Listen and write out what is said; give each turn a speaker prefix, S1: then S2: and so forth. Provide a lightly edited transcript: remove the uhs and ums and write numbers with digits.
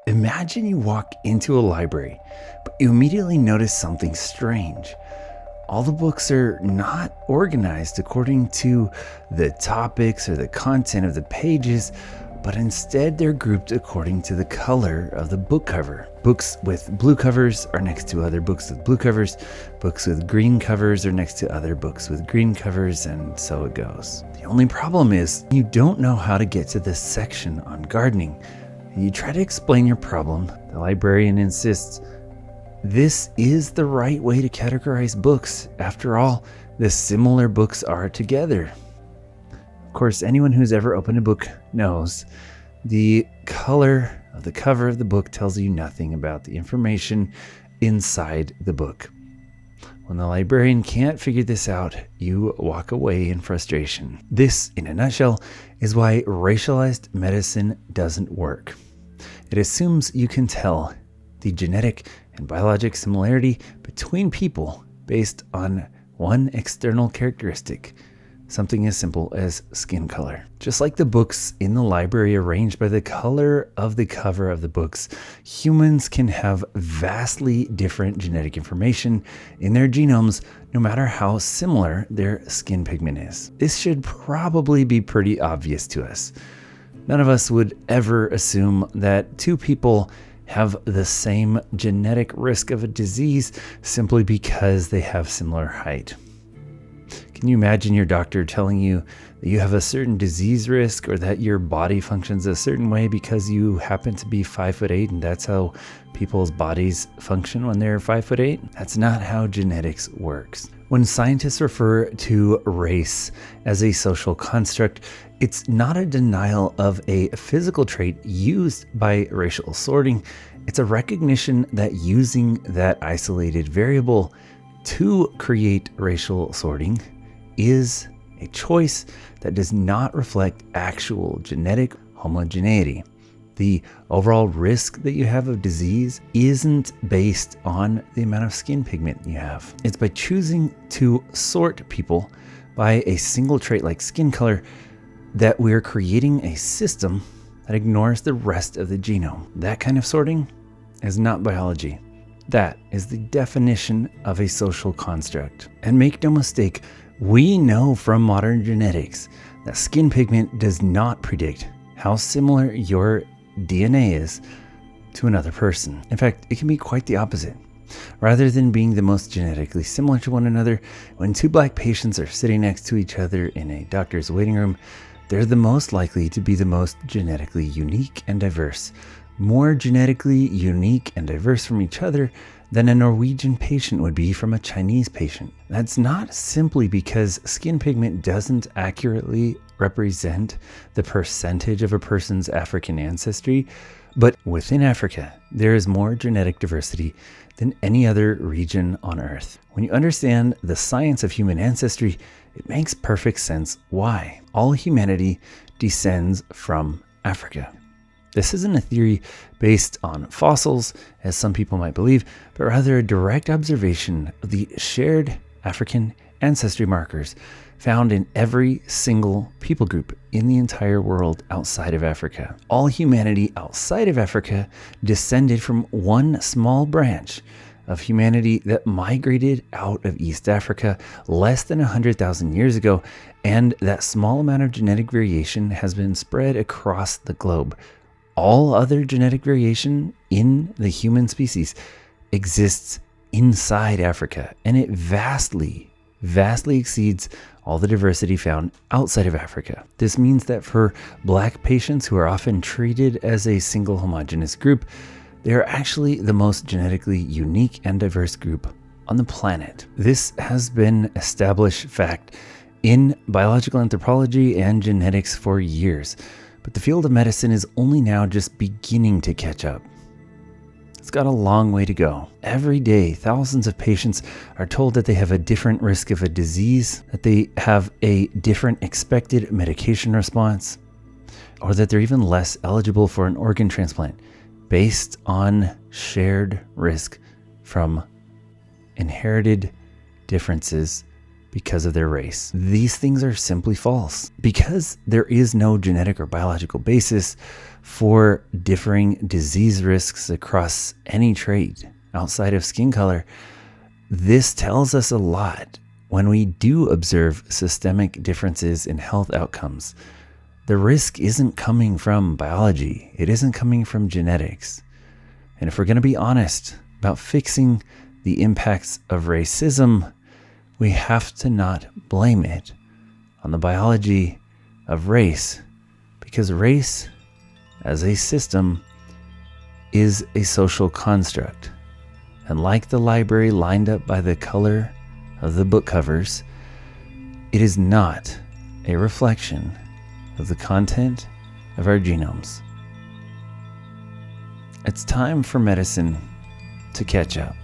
S1: Imagine you walk into a library, but you immediately notice something strange. All the books are not organized according to the topics or the content of the pages, but instead they're grouped according to the color of the book cover. Books with blue covers are next to other books with blue covers. Books with green covers are next to other books with green covers, and so it goes. The only problem is you don't know how to get to this section on gardening. You try to explain your problem. The librarian insists, this is the right way to categorize books. After all, the similar books are together. Of course, anyone who's ever opened a book knows the color of the cover of the book tells you nothing about the information inside the book. When the librarian can't figure this out, you walk away in frustration. This, in a nutshell, is why racialized medicine doesn't work. It assumes you can tell the genetic and biologic similarity between people based on one external characteristic, something as simple as skin color. Just like the books in the library arranged by the color of the cover of the books, humans can have vastly different genetic information in their genomes, no matter how similar their skin pigment is. This should probably be pretty obvious to us. None of us would ever assume that two people have the same genetic risk of a disease simply because they have similar height. Can you imagine your doctor telling you that you have a certain disease risk or that your body functions a certain way because you happen to be 5'8" and that's how people's bodies function when they're 5'8"? That's not how genetics works. When scientists refer to race as a social construct, it's not a denial of a physical trait used by racial sorting. It's a recognition that using that isolated variable to create racial sorting is a choice that does not reflect actual genetic homogeneity. The overall risk that you have of disease isn't based on the amount of skin pigment you have. It's by choosing to sort people by a single trait like skin color that we're creating a system that ignores the rest of the genome. That kind of sorting is not biology. That is the definition of a social construct. And make no mistake, we know from modern genetics that skin pigment does not predict how similar your DNA is to another person. In fact, it can be quite the opposite. Rather than being the most genetically similar to one another, when two black patients are sitting next to each other in a doctor's waiting room, they're the most likely to be the most genetically unique and diverse. More genetically unique and diverse from each other than a Norwegian patient would be from a Chinese patient. That's not simply because skin pigment doesn't accurately represent the percentage of a person's African ancestry, but within Africa, there is more genetic diversity than any other region on Earth. When you understand the science of human ancestry, it makes perfect sense why all humanity descends from Africa. This isn't a theory based on fossils, as some people might believe, but rather a direct observation of the shared African ancestry markers found in every single people group in the entire world outside of Africa. All humanity outside of Africa descended from one small branch of humanity that migrated out of East Africa less than 100,000 years ago, and that small amount of genetic variation has been spread across the globe. All other genetic variation in the human species exists inside Africa, and it vastly exceeds all the diversity found outside of Africa. This means that for black patients who are often treated as a single homogeneous group, they are actually the most genetically unique and diverse group on the planet. This has been established fact in biological anthropology and genetics for years, but the field of medicine is only now just beginning to catch up. It's got a long way to go. Every day, thousands of patients are told that they have a different risk of a disease, that they have a different expected medication response, or that they're even less eligible for an organ transplant based on shared risk from inherited differences because of their race. These things are simply false. Because there is no genetic or biological basis for differing disease risks across any trait outside of skin color. This tells us a lot when we do observe systemic differences in health outcomes. The risk isn't coming from biology. It isn't coming from genetics. And if we're going to be honest about fixing the impacts of racism, we have to not blame it on the biology of race, because race as a system is a social construct. And like the library lined up by the color of the book covers, it is not a reflection of the content of our genomes. It's time for medicine to catch up.